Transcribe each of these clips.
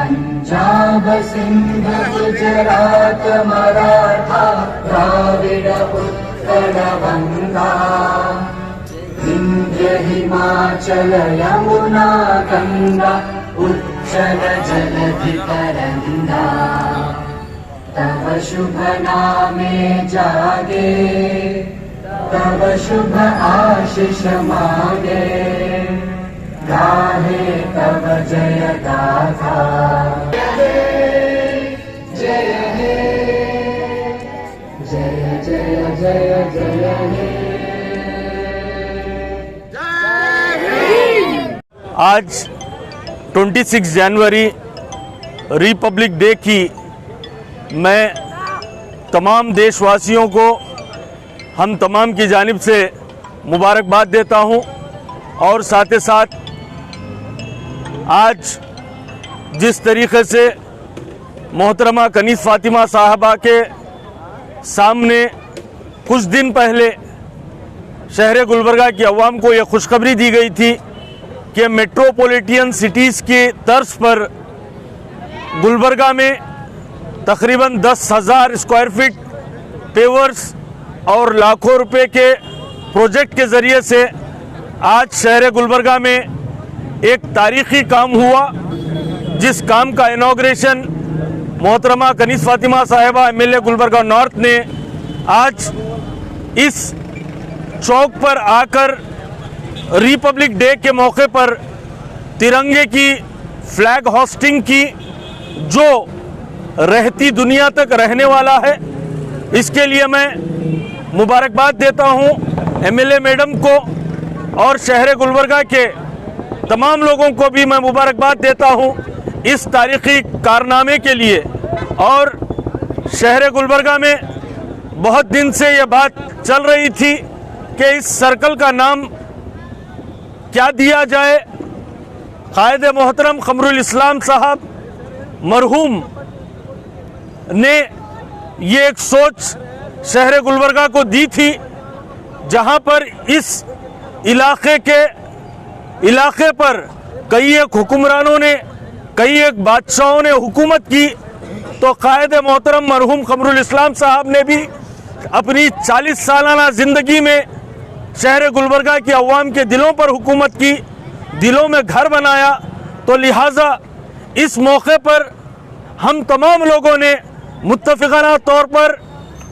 पंजाब सिंध गुजरात मराठा द्राविड उत्कल गंगा विंध्य हिमाचल यमुना गंगा उच्चल जलधि तरंगा तव शुभ नामे जागे तव शुभ आशीष मांगे गाहे तव जय गाथा जय हे जय जय जय जय हे। आज 26 जनवरी रिपब्लिक डे की मैं तमाम देशवासियों को हम तमाम की जानिब से मुबारकबाद देता हूं और साथ ही साथ आज जिस तरीक़े से मोहतरमा कनीज़ फ़ातिमा साहबा के सामने कुछ दिन पहले शहर गुलबर्गा की अवाम को यह खुशखबरी दी गई थी कि मेट्रोपॉलिटन सिटीज़ की तर्ज पर गुलबर्गा में तकरीबन 10,000 स्क्वायर फीट पेवर्स और लाखों रुपए के प्रोजेक्ट के ज़रिए से आज शहर गुलबर्गा में एक तारीख़ी काम हुआ, जिस काम का इनॉग्रेशन मोहतरमा कनीज़ फ़ातिमा साहिबा एमएलए गुलबर्गा नॉर्थ ने आज इस चौक पर आकर रिपब्लिक डे के मौके पर तिरंगे की फ्लैग होस्टिंग की, जो रहती दुनिया तक रहने वाला है। इसके लिए मैं मुबारकबाद देता हूं एमएलए मैडम को और शहर गुलबर्गा के तमाम लोगों को भी मैं मुबारकबाद देता हूं इस तारीख़ी कारनामे के लिए। और शहर गुलबर्गा में बहुत दिन से ये बात चल रही थी कि इस सर्कल का नाम क्या दिया जाए। कायद मोहतरम क़मरुल इस्लाम साहब मरहूम ने ये एक सोच शहर गुलबर्गा को दी थी, जहां पर इस इलाके पर कई एक हुक्मरानों ने, कई एक बादशाहों ने हुकूमत की, तो कायद मोहतरम मरहूम क़मरुल इस्लाम साहब ने भी अपनी 40 सालाना ज़िंदगी में शहर गुलबर्गा की अवाम के दिलों पर हुकूमत की, दिलों में घर बनाया। तो लिहाजा इस मौके पर हम तमाम लोगों ने मुत्तफ़िक़ाना तौर पर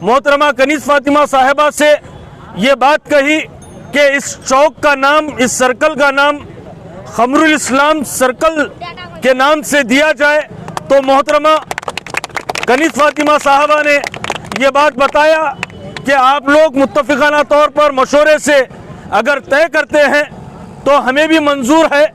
मोहतरमा कनीज़ फ़ातिमा साहिबा से ये बात कही कि इस चौक का नाम, इस सर्कल का नाम क़मरुल इस्लाम सर्कल के नाम से दिया जाए। तो मोहतरमा कनीज़ फ़ातिमा साहिबा ने ये बात बताया कि आप लोग मुत्तफ़िक़ाना तौर पर मशवरे से अगर तय करते हैं तो हमें भी मंजूर है।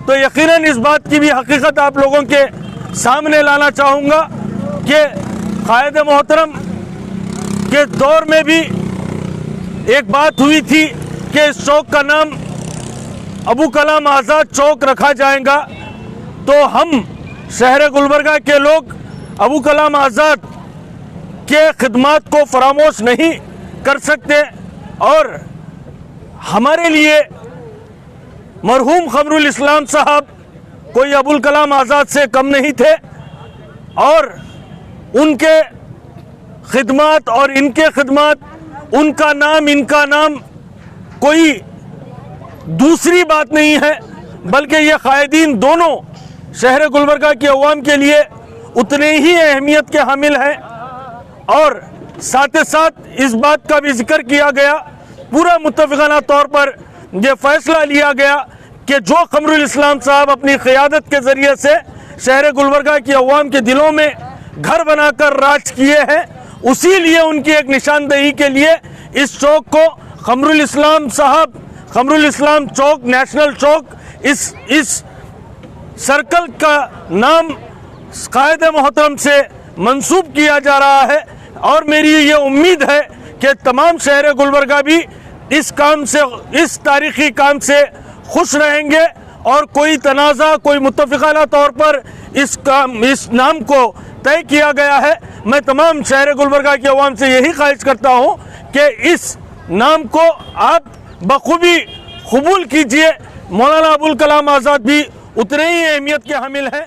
तो यकीनन इस बात की भी हकीकत आप लोगों के सामने लाना चाहूँगा कि कायद मोहतरम के दौर में भी एक बात हुई थी कि इस चौक का नाम अबू कलाम आज़ाद चौक रखा जाएगा। तो हम शहर गुलबर्गा के लोग अबू कलाम आज़ाद के खिदमात को फरामोश नहीं कर सकते और हमारे लिए मरहूम क़मरुल इस्लाम साहब कोई अबुल कलाम आज़ाद से कम नहीं थे और उनके खिदमात और इनके खिदमात, उनका नाम इनका नाम कोई दूसरी बात नहीं है, बल्कि ये कायदीन दोनों शहर गुलबर्गा के अवाम के लिए उतने ही अहमियत के हामिल हैं। और साथ ही साथ इस बात का भी जिक्र किया गया, पूरा मुत्तफ़िक़ाना तौर पर यह फ़ैसला लिया गया कि जो क़मरुल इस्लाम साहब अपनी क़यादत के ज़रिए से शहर गुलबर्गा की अवाम के दिलों में घर बनाकर राज किए हैं, उसी लिए उनकी एक निशानदेही के लिए इस चौक को क़मरुल इस्लाम साहब, क़मरुल इस्लाम चौक, नेशनल चौक, इस सर्कल का नाम कायद मोहतरम से मंसूब किया जा रहा है। और मेरी ये उम्मीद है कि तमाम शहर गुलबर्गा भी इस काम से, इस तारीख़ी काम से खुश रहेंगे और कोई तनाज़ा, कोई मुत्तफ़िक़ाना तौर पर इस नाम को तय किया गया है। मैं तमाम शहर गुलबर्गा की अवाम से यही ख्वाहिश करता हूँ कि इस नाम को आप बखूबी कबूल कीजिए। मौलाना अबुल कलाम आज़ाद भी उतने ही अहमियत के हामिल हैं